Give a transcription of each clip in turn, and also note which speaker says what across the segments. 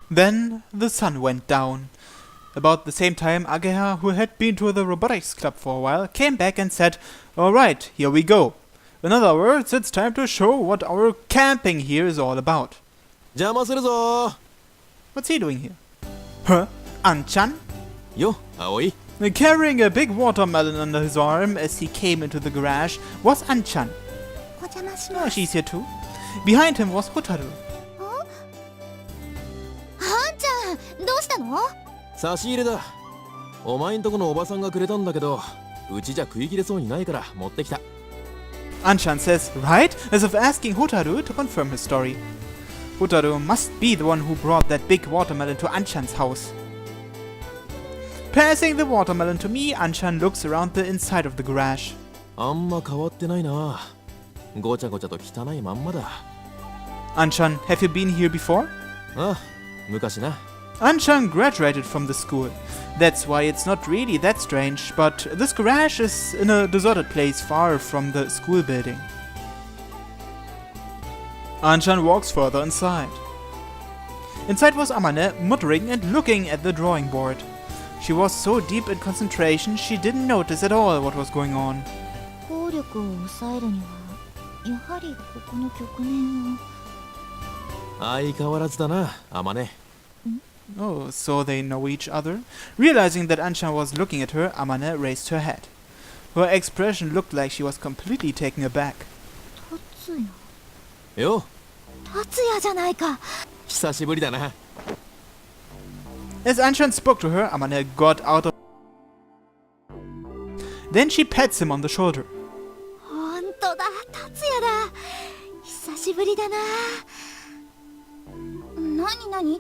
Speaker 1: Then the sun went down. About the same time, Ageha, who had been to the robotics club for a while, came back and said, "Alright, here we go. In other words, it's time to show what our camping here is all about."
Speaker 2: 邪魔するぞ
Speaker 1: What's he doing here? Huh? Anchan?
Speaker 2: よ、葵
Speaker 1: Carrying a big watermelon under his arm as he came into the garage was Anchan.
Speaker 3: お邪魔し
Speaker 1: Oh,
Speaker 3: ます
Speaker 1: she's here too. Behind him was Hotaru.
Speaker 3: あんちゃんどうしたの？
Speaker 2: 差し入れだお前んとこのおばさんがくれたんだけどうちじゃ食い切れそうにないから持ってきた
Speaker 1: Anchan says, right, as if asking Hotaru to confirm his story. Hotaru must be the one who brought that big watermelon to Anchan's house. Passing the watermelon to me, Anchan looks around the inside of the garage.
Speaker 2: あんま変わってないなごちゃごちゃと汚いまんまだ
Speaker 1: Anchan, have you been here before?
Speaker 2: ああ昔な
Speaker 1: Anchan graduated from the school. That's why it's not really that strange, but this garage is in a deserted place far from the school building. Anchan walks further inside. Inside was Amane, muttering and looking at the drawing board. She was so deep in concentration she didn't notice at all what was going on.
Speaker 3: 効力を抑えるにはやはりここの局面を
Speaker 2: 相変わらずだなあまね
Speaker 1: Oh, so they know each other? Realizing that Anchan was looking at her, Amane raised her head. Her expression looked like she was completely taken aback.
Speaker 3: 達也
Speaker 2: よ
Speaker 3: 達也じゃないか
Speaker 2: 久しぶりだな
Speaker 1: As Anchan spoke to her, Amane got out of... Then she pats him on the shoulder.
Speaker 3: ほんとだ達也だ久しぶりだななになに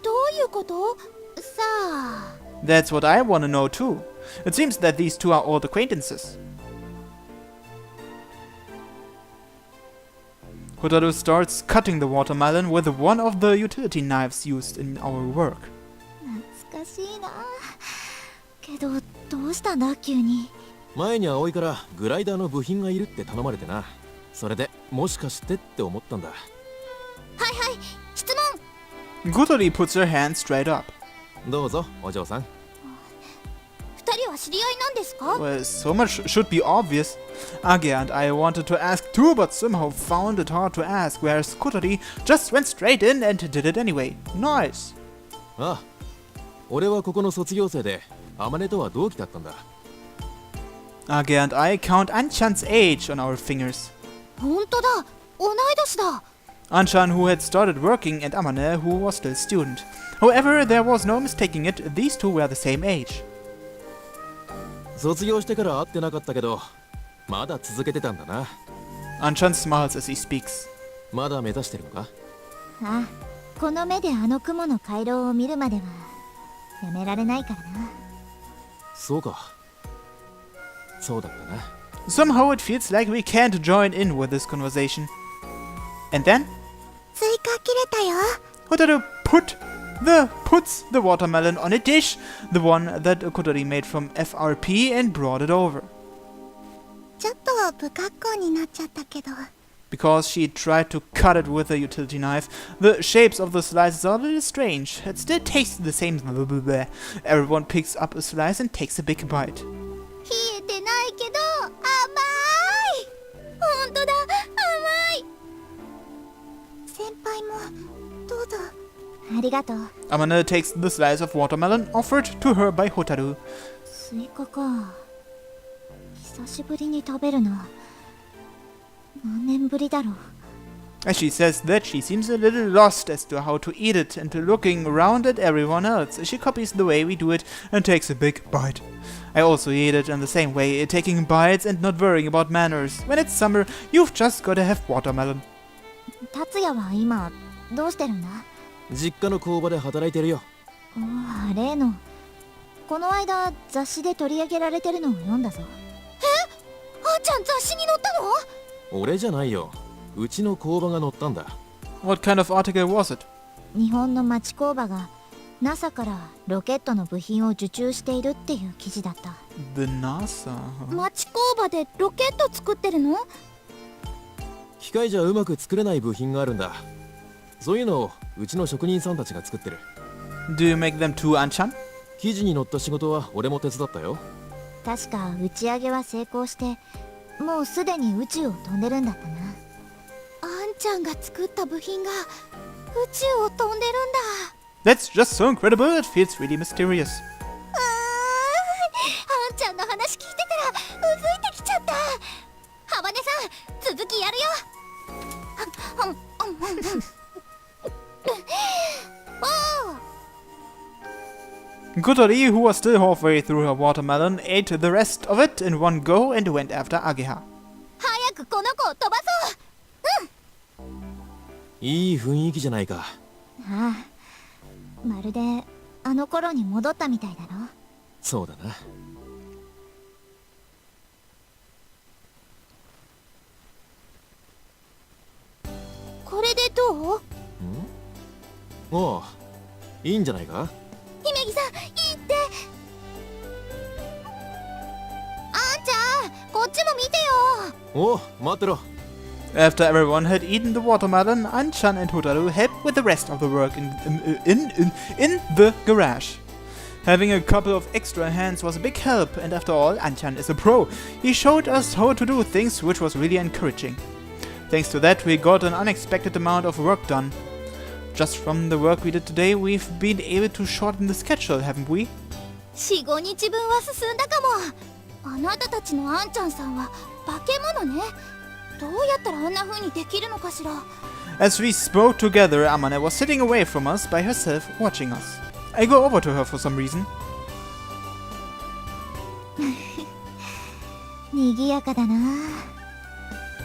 Speaker 3: どういうことさあ
Speaker 1: That's what I want to know too. It seems that these two are old acquaintances. Hotaru starts cutting the watermelon with one of the utility knives used in our work.
Speaker 3: 懐かしいなけどどうしたんだ急に
Speaker 2: 前に葵からグライダーの部品がいるって頼まれてなそれでもしかしてって思ったんだ
Speaker 3: はいはい質問
Speaker 1: Kotori puts her hand straight up.
Speaker 2: どうぞお嬢さん
Speaker 3: 二人は知り合いなんですか
Speaker 1: Well, so much should be obvious. Age and I wanted to ask too, but somehow found it hard to ask, whereas Kotori just went straight in and did it anyway. Nice.
Speaker 2: ああ俺はここの卒業生であまねとは同期だったんだ
Speaker 1: Age and I count Anchan's age on our fingers.
Speaker 3: 本当だ同い年だ
Speaker 1: Anchan, who had started working, and Amane, who was still a student. However, there was no mistaking it, these two were the same age.
Speaker 2: 卒業してから会ってなかったけどまだ続けてたんだな
Speaker 1: Anchan smiles as he speaks.
Speaker 2: まだ目指してるのか
Speaker 3: あこの目であの雲の回廊を見るまではやめられないからな
Speaker 2: そうかそうだったな
Speaker 1: Somehow it feels like we can't join in with this conversation. And then,
Speaker 3: 追加切れたよ
Speaker 1: Hotaru puts the watermelon on a dish, the one that Kotori made from FRP, and brought it over.
Speaker 3: ちょっと不格好になっちゃったけど
Speaker 1: Because she tried to cut it with a utility knife, the shapes of the slices are a little strange. It still tastes the same. Everyone picks up a slice and takes a big bite.
Speaker 3: 冷えてないけど甘い本当だ甘い先輩もどうぞありがとう
Speaker 1: Amane takes the slice of watermelon offered to her by Hotaru.
Speaker 3: スイカか久しぶりに食べるな何年ぶりだろう
Speaker 1: As she says that, she seems a little lost as to how to eat it and to looking around at everyone else. She copies the way we do it and takes a big bite. I also eat it in the same way, taking bites and not worrying about manners. When it's summer, you've just gotta have watermelon.
Speaker 3: 達也は今どうしてるんだ
Speaker 2: 実家の工場で働いてるよ
Speaker 3: ああ例のこの間雑誌で取り上げられてるのを読んだぞあんちゃん雑誌に載ったの
Speaker 2: 俺じゃないようちの工場が乗ったんだ
Speaker 1: What kind of article was it?
Speaker 3: 日本の町工場が NASA からロケットの部品を受注しているっていう記事だった
Speaker 1: The NASA?
Speaker 3: 町工場でロケット作ってるの
Speaker 2: 機械じゃうまく作れない部品があるんだそういうのをうちの職人さんたちが作ってる。
Speaker 1: Do you make them too, Anchan?
Speaker 2: 記事に載った仕事は俺も手伝ったよ。
Speaker 3: 確か打ち上げは成功してもうすでに宇宙を飛んでるんだったな。あんちゃんが作った部品が宇宙を飛んでるんだ。
Speaker 1: That's just so incredible, it feels really mysterious.
Speaker 3: あんちゃんの話聞いてたらうずいてきちゃった。ハバネさん続きやるよ。
Speaker 1: Kotori, who was still halfway through her watermelon, ate the rest of it in one go and went after Ageha.
Speaker 3: 早くこの子を飛ばそう。
Speaker 2: いい雰囲気じゃないか。
Speaker 3: ああ、まるであの頃に戻ったみたいだろ。
Speaker 2: そうだな。
Speaker 3: これでどう？
Speaker 2: おう、いいんじゃないか。
Speaker 3: 姫木さん、いいって。あんちゃん、こっちも見てよ。
Speaker 2: おう、待ってろ。
Speaker 1: After everyone had eaten the watermelon, Anchan and Hotaru helped with the rest of the work in the garage. Having a couple of extra hands was a big help, and after all, Anchan is a pro. He showed us how to do things, which was really encouraging. Thanks to that, we got an unexpected amount of work done. Just from the work we did today, we've been able to shorten the schedule, haven't we?
Speaker 3: 4、5日分は進んだかも。あなたたちのあんちゃんさんは化け物ね。どうやったらあんな風にできるのかしら。
Speaker 1: As we spoke together, Amane was sitting away from us by herself, watching us. I go over to her for some reason.
Speaker 3: 賑やかだな。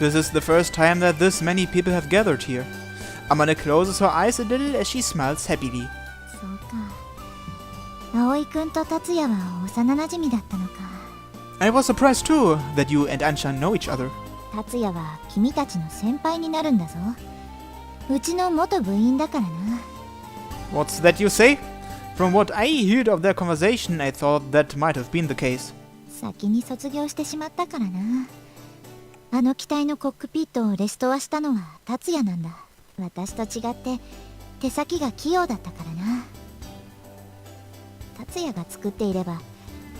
Speaker 1: This is the first time that this many people have gathered here. Amane closes her eyes a little as she smiles happily.
Speaker 3: そうか。葵くんと達也は幼馴染だったのか。
Speaker 1: I was surprised too that you and Anchan know each other.
Speaker 3: 達也は君たちの先輩になるんだぞ。うちの元部員だからな。
Speaker 1: What's that you say? From what I heard of their conversation, I thought that might have been the case.
Speaker 3: 先に卒業してしまったからな。あの機体のコックピットをレストアしたのは達也なんだ。私と違って手先が器用だったからな。達也が作っていれば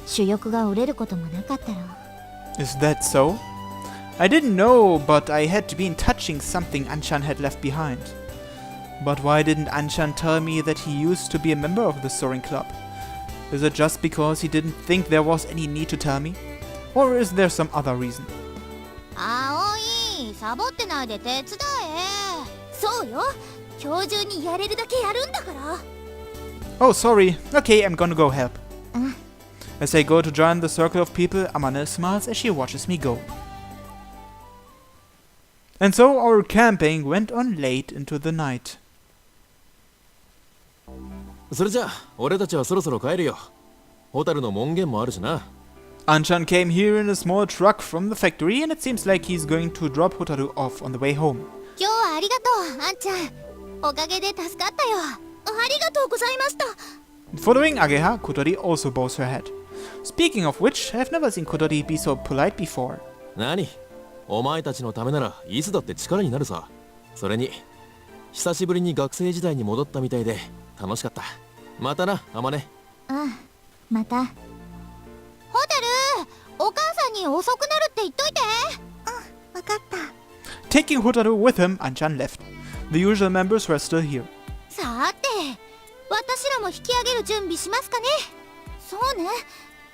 Speaker 3: 主翼が折れることもなかったろう。
Speaker 1: Is that so? I didn't know, but I had been touching something Anchan had left behind. But why didn't Anchan tell me that he used to be a member of the soaring club? Is it just because he didn't think there was any need to tell me? Or is there some other reason?
Speaker 3: 葵、サボってないで手伝え。そうよ、今日中にやれるだけやるんだから。
Speaker 1: Oh, sorry. Okay, I'm gonna go help.
Speaker 3: あ、
Speaker 1: As I go to join the circle of people, Amane smiles as she watches me go. And so our camping went on late into the night.
Speaker 2: それじゃあ俺たちはそろそろ帰るよ。ホタルの門限もあるしな。
Speaker 1: Anchan came here in a small truck from the factory, and it seems like he's going to drop Hotaru off on the way home.
Speaker 3: 今日はありがとう、あんちゃん。おかげで助かったよ。ありがとうございました。
Speaker 1: Following Ageha, Kotori also bows her head. Speaking of which, I've never seen Kotori be so polite before.
Speaker 2: 何？お前たちのためならいつだって力になるさ。それに久しぶりに学生時代に戻ったみたいで楽しかった。またな、あまね。
Speaker 3: ああ、また。ホタル、お母さんに遅くなるって言っといて。うん、わかった。
Speaker 1: Taking Hotaru with him, Anchan left. The usual members were still here.
Speaker 3: さて、私らも引き上げる準備しますかね。そうね、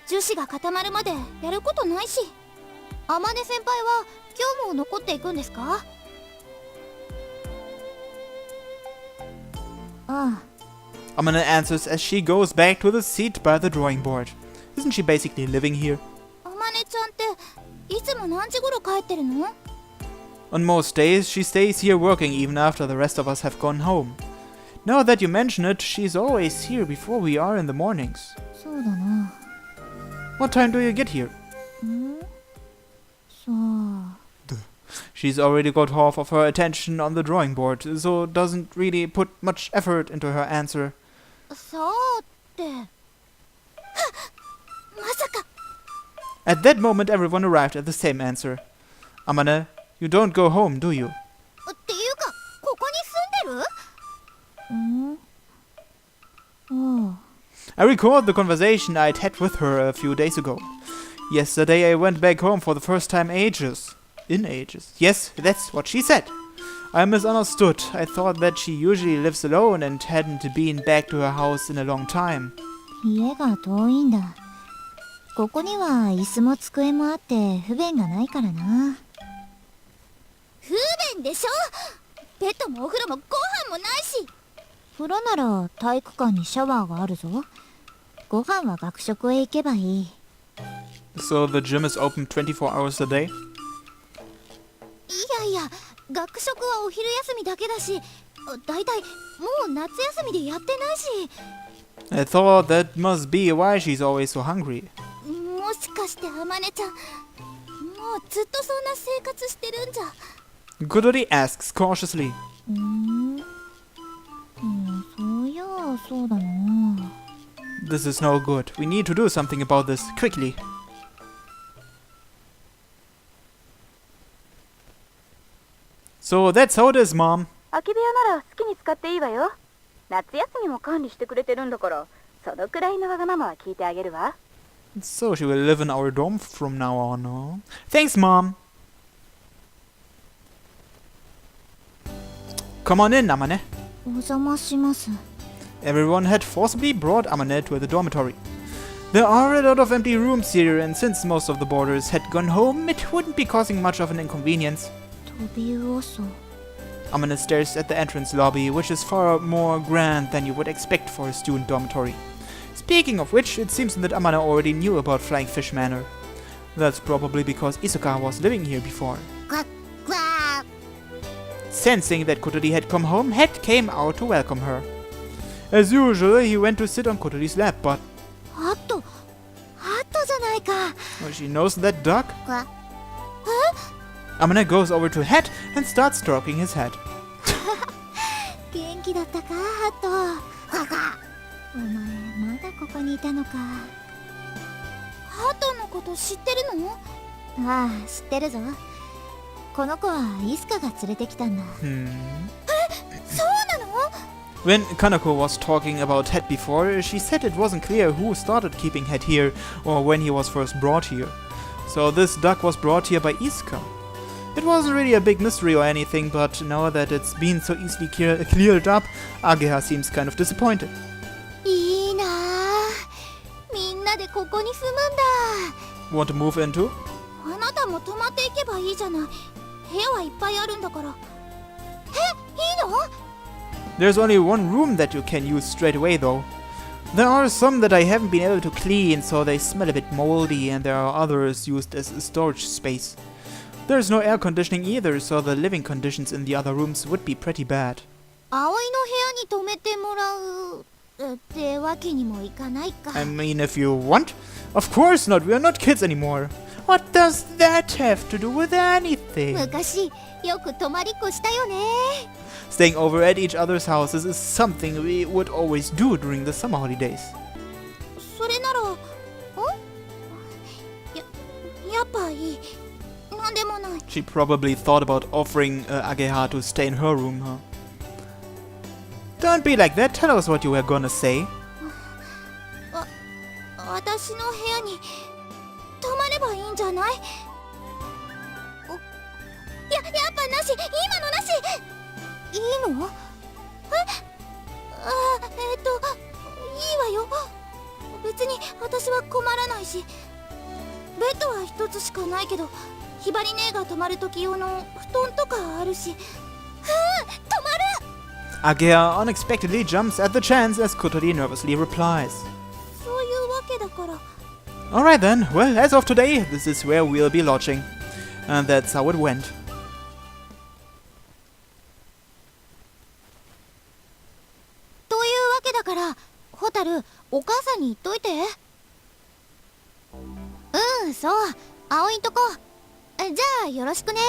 Speaker 3: 樹脂が固まるまでやることないし。あまね先輩は今日も残っていくんですか？ああ。
Speaker 1: Amane answers as she goes back to the seat by the drawing board. Isn't she basically living here?
Speaker 3: あまねちゃんっていつも何時頃帰ってるの？
Speaker 1: On most days, she stays here working even after the rest of us have gone home. Now that you mention it, she's always here before we are in the mornings.
Speaker 3: そうだな。
Speaker 1: What time do you get here?
Speaker 3: そう。
Speaker 1: She's already got half of her attention on the drawing board, so doesn't really put much effort into her answer.
Speaker 3: そうって。はっ、まさか。
Speaker 1: At that moment, everyone arrived at the same answer. Amane, you don't go home, do you?
Speaker 3: っていうか、ここに住んでる？ Oh.
Speaker 1: I recalled the conversation I'd had with her a few days ago. Yesterday I went back home for the first time in ages. Yes, that's what she said. I misunderstood. I thought that she usually lives alone and hadn't been back to her house in a long time.
Speaker 3: 家が遠いんだ。ここには椅子も机もあって不便がないからな。不便でしょ。ベッドもお風呂もご飯もないし。風呂なら体育館にシャワーがあるぞ。ご飯は学食へ行けばいい。
Speaker 1: So the gym is open 24 hours a day?
Speaker 3: いやいや、学食はお昼休みだけだし、だいたいもう夏休みでやってないし。
Speaker 1: I thought that must be why she's always so hungry.
Speaker 3: もしかしてあまねちゃん、もうずっとそんな生活してるんじゃ。
Speaker 1: Kotori asks cautiously.
Speaker 3: そういやそうだな。
Speaker 1: This is no good. We need to do something about this, quickly. So that's how it is, Mom.
Speaker 4: 空き部屋なら好きに使っていいわよ。夏休みも管理してくれてるんだから、そのくらいのわがままは聞いてあげるわ。
Speaker 1: So she will live in our dorm from now on, huh? Thanks, Mom. Come on in, Amane.
Speaker 3: お邪魔します。
Speaker 1: Everyone had forcibly brought Amane to the dormitory. There are a lot of empty rooms here, and since most of the boarders had gone home, it wouldn't be causing much of an inconvenience.
Speaker 3: 飛び魚荘。
Speaker 1: Amane stares at the entrance lobby, which is far more grand than you would expect for a student dormitory. Speaking of which, it seems that Amane already knew about Flying Fish Manor. That's probably because Isoka was living here before. Sensing that Kotori had come home, Het came out to welcome her. As usual, he went to sit on Kotori's lap, but...
Speaker 3: ハトじゃないか。
Speaker 1: well, she knows that duck. Amane goes over to Het and starts stroking his head.
Speaker 3: 元気だったか、ハト。お前まだここにいたのか。ハトのこと知ってるの？ああ、知ってるぞ。この子はイスカが連れてきたんだ。そうなの
Speaker 1: ？When Kanako was talking about Het before, she said it wasn't clear who started keeping Het here or when he was first brought here. So this duck was brought here by Iska. It wasn't really a big mystery or anything, but now that it's been so easily cleared up, Ageha seems kind of disappointed.
Speaker 3: いいなあ。みんなでここに住むんだ。
Speaker 1: Want to move into?
Speaker 3: あなたも泊まっていけばいいじゃない。部屋はいっぱいあるんだから。いいの
Speaker 1: ？There's only one room that you can use straight away, though. There are some that I haven't been able to clean, so they smell a bit moldy, and there are others used as a storage space. There's no air conditioning either, so the living conditions in the other rooms would be pretty bad.
Speaker 3: 葵の部屋に泊めてもらうってわけにもいかないか。
Speaker 1: I mean, if you want? Of course not, we are not kids anymore. What does that have to do with anything?
Speaker 3: 昔よく泊まりっこしたよね。
Speaker 1: Staying over at each other's houses is something we would always do during the summer holidays.
Speaker 3: それなら、やっぱいい。なんでもない。
Speaker 1: She probably thought about offering Ageha to stay in her room, huh? Don't be like that, tell us what you were gonna say.
Speaker 3: 私の部屋に泊まればいいんじゃない？やっぱなし、今のなし。いいの？いいわよ。別に私は困らないし、ベッドは一つしかないけど、ひばり姉が泊まる時用の布団とかあるし。泊まる。
Speaker 1: Ageha unexpectedly jumps at the chance as Kotori nervously replies.
Speaker 3: そういうわけだから。
Speaker 1: Alright then, well, as of today, this is where we'll be lodging. And that's how it went.
Speaker 3: というわけだから、ホタル、お母さんに言っといて。そう、葵んとこ。じゃあ、よろしくね。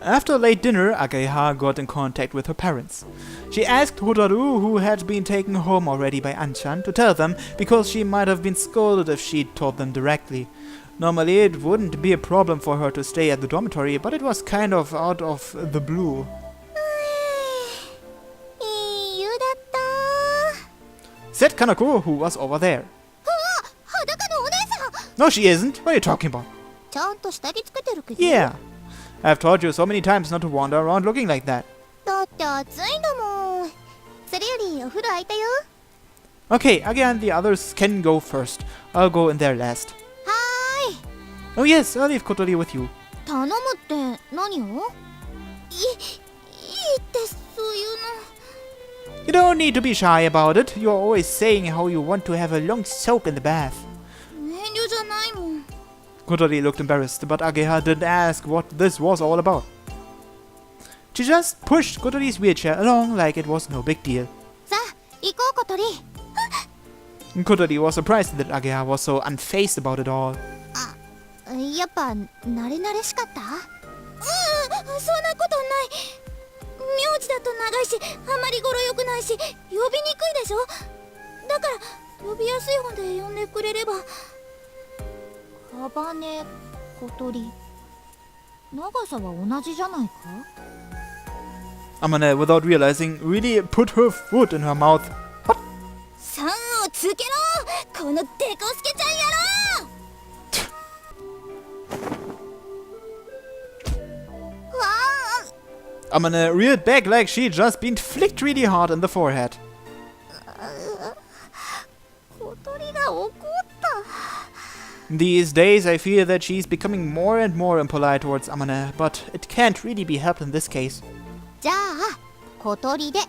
Speaker 1: After late dinner, Ageha got in contact with her parents. She asked Hotaru, who had been taken home already by Anchan, to tell them because she might have been scolded if she'd told them directly. Normally it wouldn't be a problem for her to stay at the dormitory, but it was kind of out of the blue.
Speaker 3: いい湯だった。
Speaker 1: said Kanako, who was over there.
Speaker 3: 裸のお姉さん
Speaker 1: No, she isn't. What are you talking about?
Speaker 3: ちゃんと下着つけてるけど
Speaker 1: Yeah. I've told you so many times not to wander around looking like that.
Speaker 3: だって暑いんだもんそれよりお風呂空いたよ
Speaker 1: Okay, Age and the others can go first. I'll go in there last.
Speaker 3: はーい
Speaker 1: Oh yes, I'll leave Kotori with you.
Speaker 3: 頼むって何をいいってそういうの
Speaker 1: You don't need to be shy about it. You're always saying how you want to have a long soak in the bath.
Speaker 3: 遠慮じゃないもん
Speaker 1: Kotori looked embarrassed, but Ageha didn't ask what this was all about. She just pushed Kotori's wheelchair along like it was no big deal.
Speaker 3: さあ行こう小鳥
Speaker 1: Kotori was surprised that Ageha was so unfazed about it all.
Speaker 3: やっぱ慣れ慣れしかったそんなことない名字だと長いしあまり語呂良くないし呼びにくいでしょだから呼びやすい方で呼んでくれればカバネ小鳥長さは同じじゃないか
Speaker 1: Amane, without realizing, really put her foot in her mouth.
Speaker 3: さんをつけろこのデコスケちゃんやろわあ
Speaker 1: Amane reared back like she just been flicked really hard in the forehead.
Speaker 3: 小鳥が怒った
Speaker 1: These days, I feel that she's becoming more and more impolite towards Amane, but it can't really be helped in this case.
Speaker 3: じゃあ小鳥で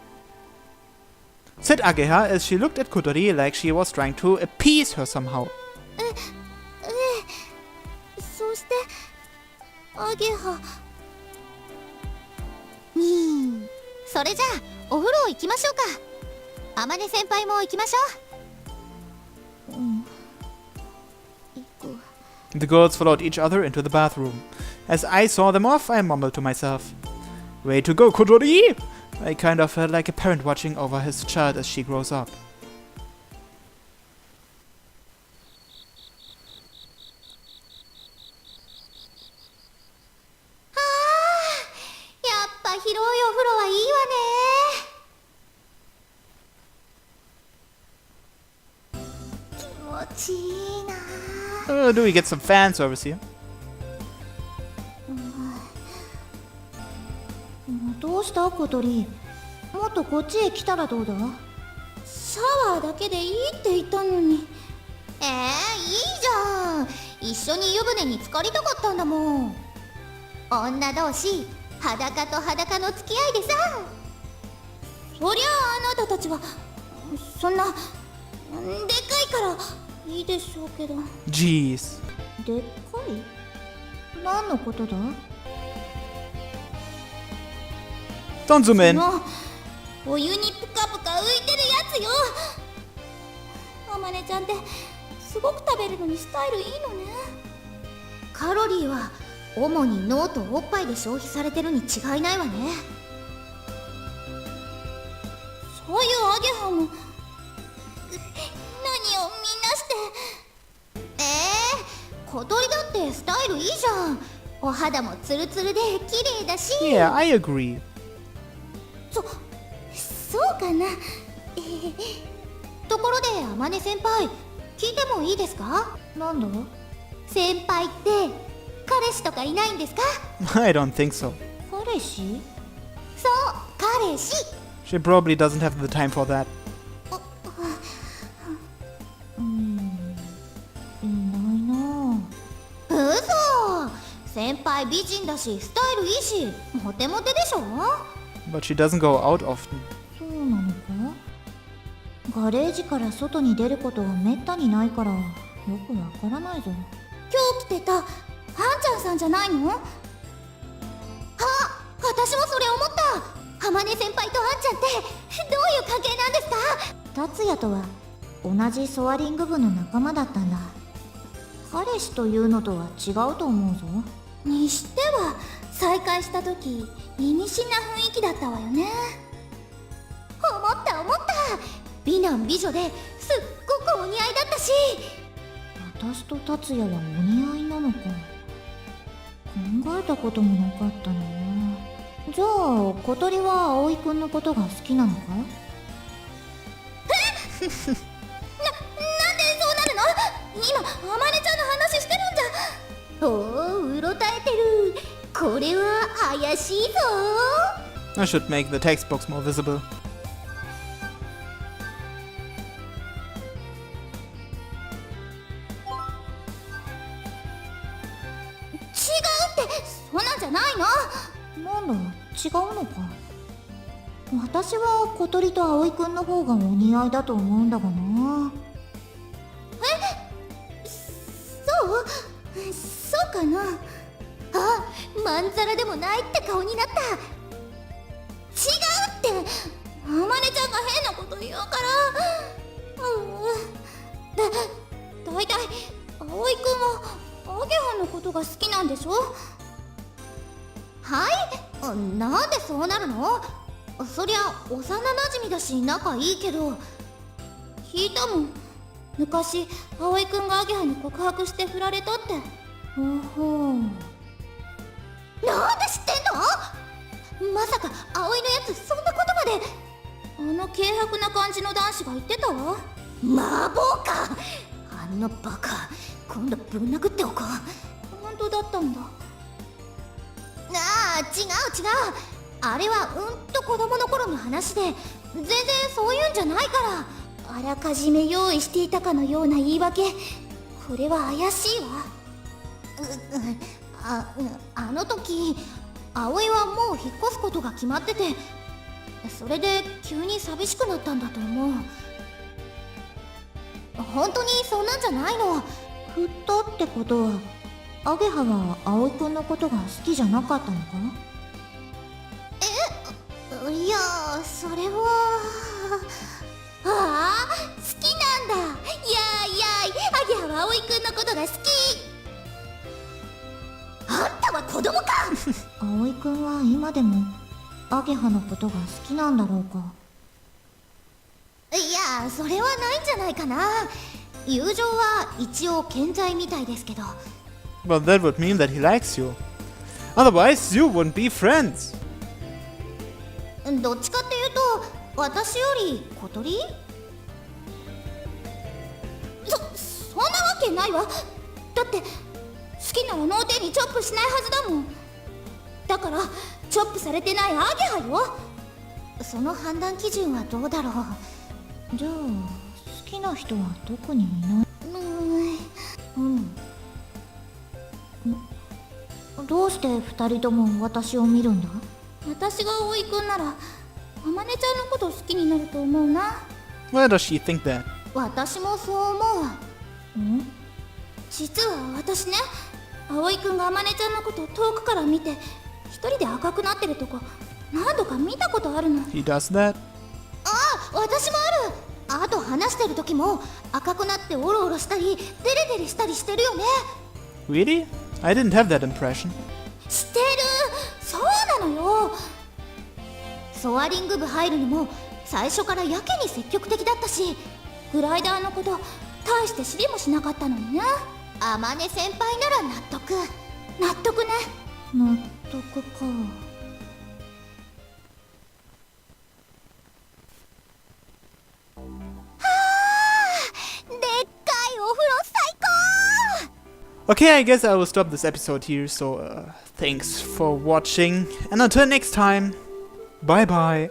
Speaker 1: Said Ageha as she looked at Kotori like she was trying to appease her somehow.
Speaker 3: そしてアゲハそれじゃあお風呂行きましょうかあまね先輩も行きましょう行く
Speaker 1: The girls followed each other into the bathroom. As I saw them off, I mumbled to myself, "Way to go, Kotori!" I kind of felt like a parent watching over his child as she grows up.
Speaker 3: やっぱ広いお風呂はいいわね気持ちいいな
Speaker 1: Do we get some fan service here?
Speaker 3: どうした小鳥もっとこっちへ来たらどうだシャワーだけでいいって言ったのにいいじゃん一緒に湯船に浸かりたかったんだもん女同士裸と裸の付き合いでさそりゃあなたたちはそんなでかいからいいでしょうけど
Speaker 1: Jeez.
Speaker 3: でっかい何のことだ
Speaker 1: Don't zoom in.
Speaker 3: お湯にプカプカ浮いてるやつよあまねちゃんってすごく食べるのにスタイルいいのねカロリーは主に脳とおっぱいで消費されてるに違いないわねそういうアゲハも何をみんなして小鳥だってスタイルいいじゃんお肌もツルツルで綺麗だし
Speaker 1: Yeah, I agree.
Speaker 3: そうかなところであまね先輩聞いてもいいですかなんだ先輩って彼氏とかいないんですか
Speaker 1: I don't think so.
Speaker 3: 彼氏そう彼氏
Speaker 1: She probably doesn't have the time for that.
Speaker 3: いないな嘘先輩美人だしスタイルいいしモテモテでしょ
Speaker 1: But she doesn't go out often.
Speaker 3: そうなのかガレージから外に出ることはめったにないからよくわからないぞ今日来てたハンちゃんさんじゃないのあ私もそれ思った浜根先輩とハンちゃんってどういう関係なんですか達也とは同じソアリング部の仲間だったんだ彼氏というのとは違うと思うぞにしては再会した時意味深な雰囲気だったわよね思った美男美女ですっごくお似合いだったし私と達也はお似合いなのか考えたこともなかったなじゃあ小鳥は葵くんのことが好きなのかなんでそうなるの？今あまねちゃんの話してるんじゃ。おお、うろたえてる。これは怪しいぞ。
Speaker 1: I should make the textbooks more visible.
Speaker 3: 違うってそんなんじゃないの。なんだ、違うのか。私は小鳥と葵くんの方がお似合いだと思うんだがな。え、そうかな。あ、まんざらでもないって顔になった。違うって、あまねちゃんが変なこと言うから。だいたい葵くんはアゲハのことが好きなんでしょ。はい、なんでそうなるの。そりゃ幼なじみだし仲いいけど、聞いたもん、昔葵くんがアゲハに告白して振られたって。ほほう、なんで知ってんの。まさか葵のやつそんなことまで。あの軽薄な感じの男子が言ってたわ。マボウか、あんなバカ、今度ぶん殴っておこう。本当だったんだ。ああ、違う、あれは子供の頃の話で、全然そういうんじゃないから。あらかじめ用意していたかのような言い訳、これは怪しいわ。あの時葵はもう引っ越すことが決まってて、それで急に寂しくなったんだと思う。本当にそんなんじゃないの。振ったってことはアゲハは葵くんのことが好きじゃなかったのか。いや、それは。ああ、好きなんだ。アゲハは葵くんのことが好き。あんたは子供か。葵くんは今でもアゲハのことが好きなんだろうか。いや、それはないんじゃないかな。友情は一応健在みたいですけど。
Speaker 1: But that would mean that he likes you. Otherwise, you wouldn't be friends.
Speaker 3: どっちかっていうと私より小鳥。そんなわけないわ。だって好きなら脳天にチョップしないはずだもん。だからチョップされてないアゲハよ。その判断基準はどうだろう。じゃあ好きな人は特にいない。どうして2人とも私を見るんだ。私が葵くんならあまねちゃんのこと好きになると思うな。
Speaker 1: Why does she think that?
Speaker 3: 私もそう思う。実は私ね、葵くんがあまねちゃんのことを遠くから見て一人で赤くなってるとこ何度か見たことあるの。
Speaker 1: He does that?
Speaker 3: あ、私もある。あと話してる時も赤くなってオロオロしたりデレデレしたりしてるよね。
Speaker 1: Really? I didn't have that impression.
Speaker 3: してる、そうなのよ。ソアリング部入るのも最初からやけに積極的だったし、グライダーのこと大して知りもしなかったのにね。あまね先輩なら納得ね。納得か。
Speaker 1: Okay, I guess I will stop this episode here, so thanks for watching, and until next time, bye bye.